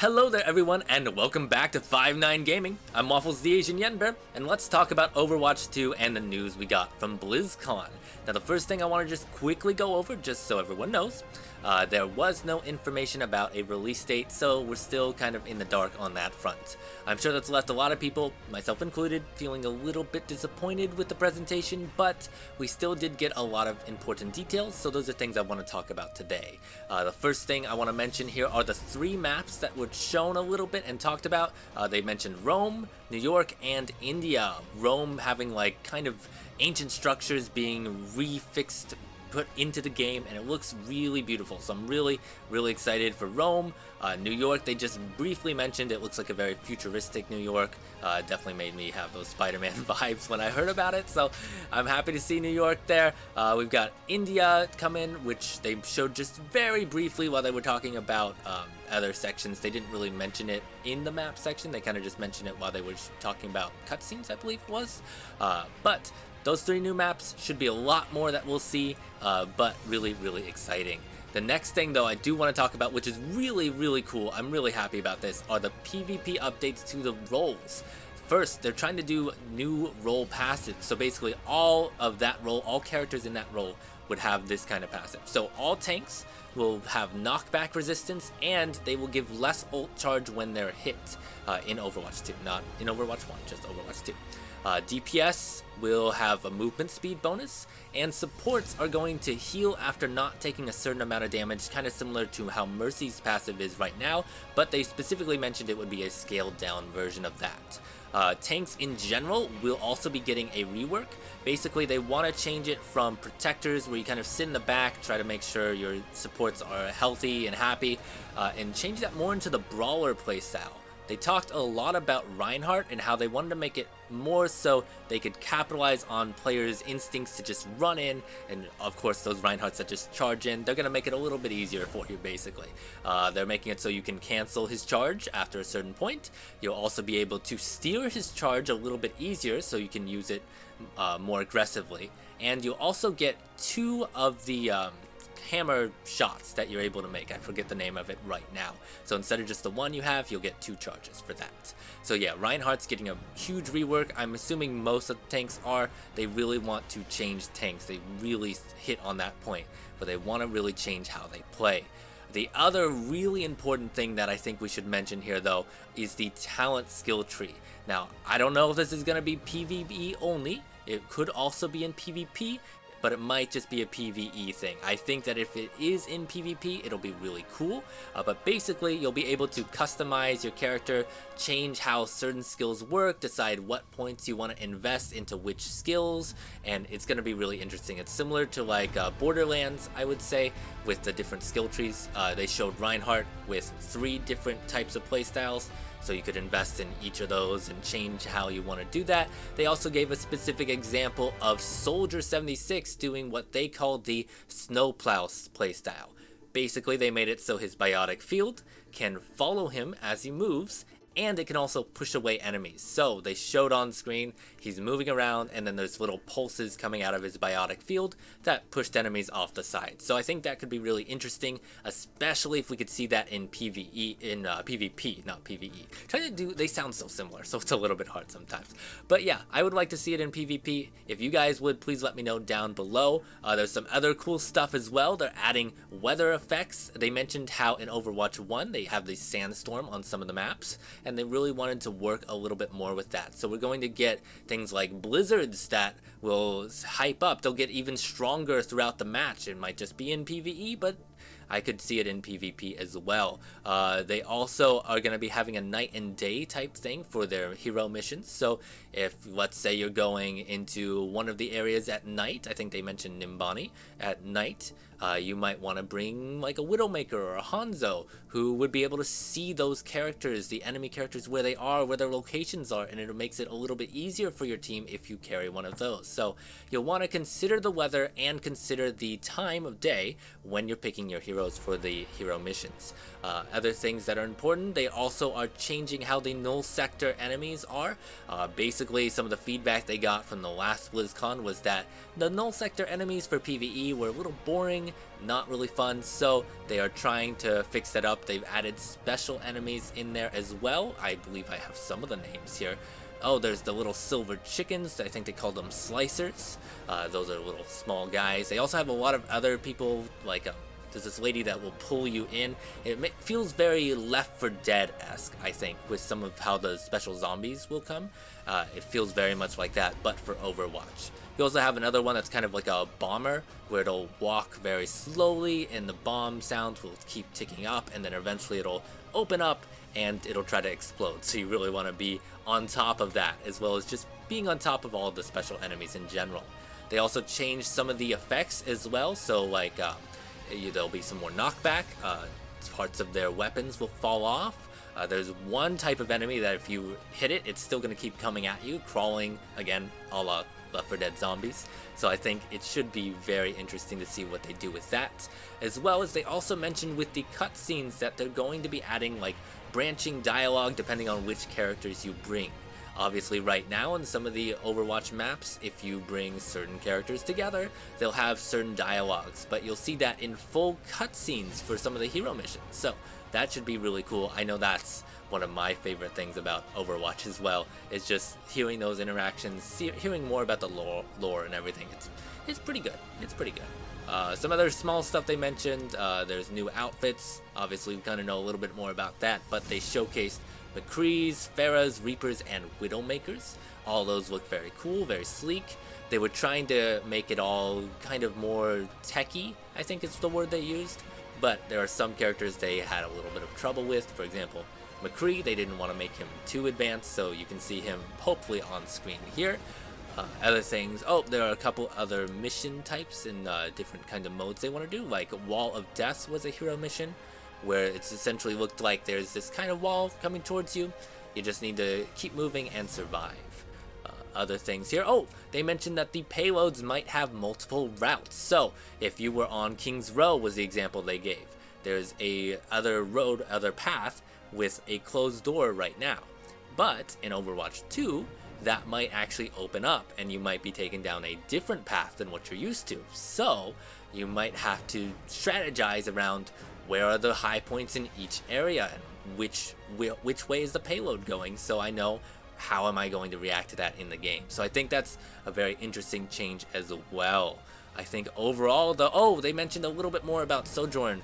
Hello there everyone and welcome back to 5-9 Gaming. I'm Waffles the Asian Yenber, and let's talk about Overwatch 2 and the news we got from Blizzcon. Now the first thing I want to just quickly go over, just so everyone knows, there was no information about a release date, so we're still kind of in the dark on that front. I'm sure that's left a lot of people, myself included, feeling a little bit disappointed with the presentation, but we still did get a lot of important details, so those are things I want to talk about today. The first thing I want to mention here are the 3 maps that were shown a little bit and talked about. They mentioned Rome, New York, and India. Rome having like kind of ancient structures being refixed, put into the game, and it looks really beautiful, so I'm really excited for Rome. New York, they just briefly mentioned it looks like a very futuristic New York. Definitely made me have those Spider-Man vibes when I heard about it, so I'm happy to see New York there. We've got India come in, which they showed just very briefly while they were talking about other sections. They didn't really mention it in the map section, they kind of just mentioned it while they were talking about cutscenes, I believe it was. But those 3 new maps should be a lot more that we'll see, but really exciting. The next thing though I do want to talk about, which is really cool, I'm really happy about this, are the PvP updates to the roles. First, they're trying to do new role passive, so basically all of that role, all characters in that role would have this kind of passive. So all tanks will have knockback resistance, and they will give less ult charge when they're hit in Overwatch 2, not in Overwatch 1, just Overwatch 2. DPS will have a movement speed bonus, and supports are going to heal after not taking a certain amount of damage, kind of similar to how Mercy's passive is right now, but they specifically mentioned it would be a scaled down version of that. Tanks in general will also be getting a rework. Basically, they want to change it from protectors, where you kind of sit in the back, try to make sure your supports are healthy and happy, and change that more into the brawler playstyle. They talked a lot about Reinhardt and how they wanted to make it more so they could capitalize on players' instincts to just run in, and of course those Reinhardts that just charge in, they're going to make it a little bit easier for you basically. They're making it so you can cancel his charge after a certain point. You'll also be able to steer his charge a little bit easier so you can use it more aggressively, and you'll also get 2 of the hammer shots that you're able to make. I forget the name of it right now. So instead of just the 1 you have, you'll get 2 charges for that. So yeah, Reinhardt's getting a huge rework. I'm assuming most of the tanks are. They really want to change tanks. They really hit on that point, but they want to really change how they play. The other really important thing that I think we should mention here though is the talent skill tree. Now, I don't know if this is going to be PvE only. It could also be in PvP, but it might just be a PvE thing. I think that if it is in PvP, it'll be really cool, but basically you'll be able to customize your character, change how certain skills work, decide what points you want to invest into which skills, and it's going to be really interesting. It's similar to like Borderlands, I would say, with the different skill trees. They showed Reinhardt with 3 different types of playstyles, so you could invest in each of those and change how you want to do that. They also gave a specific example of Soldier 76 doing what they called the snowplow playstyle. Basically, they made it so his biotic field can follow him as he moves, and it can also push away enemies. So they showed on screen, he's moving around, and then there's little pulses coming out of his biotic field that pushed enemies off the side. So I think that could be really interesting, especially if we could see that in PvP, not PvE. Trying to do, they sound so similar, so it's a little bit hard sometimes. But yeah, I would like to see it in PvP. If you guys would, please let me know down below. There's some other cool stuff as well. They're adding weather effects. They mentioned how in Overwatch 1 they have the sandstorm on some of the maps, and they really wanted to work a little bit more with that. So we're going to get things like blizzards that will hype up. They'll get even stronger throughout the match. It might just be in PvE, but I could see it in PvP as well. They also are going to be having a night and day type thing for their hero missions. So if, let's say, you're going into one of the areas at night, I think they mentioned Nimbani at night, you might want to bring like a Widowmaker or a Hanzo who would be able to see those characters, the enemy characters, where they are, where their locations are, and it makes it a little bit easier for your team if you carry one of those. So you'll want to consider the weather and consider the time of day when you're picking your hero heroes for the hero missions. Other things that are important, they also are changing how the null sector enemies are. Basically, some of the feedback they got from the last BlizzCon was that the null sector enemies for PvE were a little boring, not really fun, so they are trying to fix that up. They've added special enemies in there as well. I believe I have some of the names here. Oh, there's the little silver chickens. I think they call them slicers. Those are little small guys. They also have a lot of other people, like there's this lady that will pull you in. It feels very Left 4 Dead-esque, I think, with some of how the special zombies will come. It feels very much like that, but for Overwatch. You also have another one that's kind of like a bomber, where it'll walk very slowly and the bomb sounds will keep ticking up, and then eventually it'll open up and it'll try to explode. So you really want to be on top of that, as well as just being on top of all of the special enemies in general. They also changed some of the effects as well, so like there'll be some more knockback, parts of their weapons will fall off. There's one type of enemy that if you hit it, it's still going to keep coming at you, crawling, again, a la Left 4 Dead zombies. So I think it should be very interesting to see what they do with that. As well as they also mentioned with the cutscenes that they're going to be adding like branching dialogue depending on which characters you bring. Obviously right now in some of the Overwatch maps, if you bring certain characters together, they'll have certain dialogues, but you'll see that in full cutscenes for some of the hero missions. So that should be really cool. I know that's one of my favorite things about Overwatch as well, is just hearing those interactions, hearing more about the lore and everything. It's pretty good. It's pretty good. Some other small stuff they mentioned, there's new outfits. Obviously we kind of know a little bit more about that, but they showcased McCrees, Pharahs, Reapers, and Widowmakers. All those look very cool, very sleek. They were trying to make it all kind of more techy, I think is the word they used, but there are some characters they had a little bit of trouble with. For example, McCree, they didn't want to make him too advanced, so you can see him hopefully on screen here. Other things, there are a couple other mission types in different kind of modes they want to do, like Wall of Death was a hero mission, where it's essentially looked like there's this kind of wall coming towards you. You just need to keep moving and survive. Other things here, they mentioned that the payloads might have multiple routes. So if you were on King's Row was the example they gave. There's a other path with a closed door right now. But in Overwatch 2, that might actually open up and you might be taken down a different path than what you're used to. So you might have to strategize around where are the high points in each area and which way is the payload going, so I know how am I going to react to that in the game. So I think that's a very interesting change as well. I think overall, they mentioned a little bit more about Sojourn,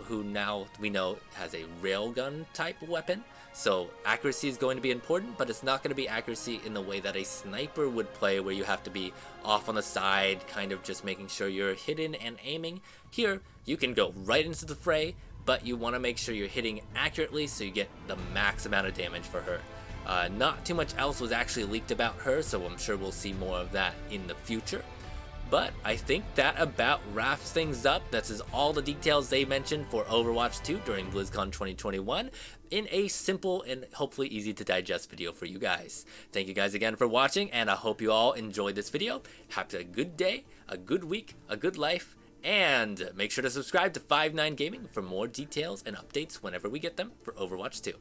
who now we know has a railgun type weapon. So accuracy is going to be important, but it's not going to be accuracy in the way that a sniper would play, where you have to be off on the side, kind of just making sure you're hidden and aiming. Here, you can go right into the fray, but you want to make sure you're hitting accurately so you get the max amount of damage for her. Not too much else was actually leaked about her, so I'm sure we'll see more of that in the future. But I think that about wraps things up. This is all the details they mentioned for Overwatch 2 during BlizzCon 2021 in a simple and hopefully easy to digest video for you guys. Thank you guys again for watching, and I hope you all enjoyed this video. Have a good day, a good week, a good life, and make sure to subscribe to 5-9 Gaming for more details and updates whenever we get them for Overwatch 2.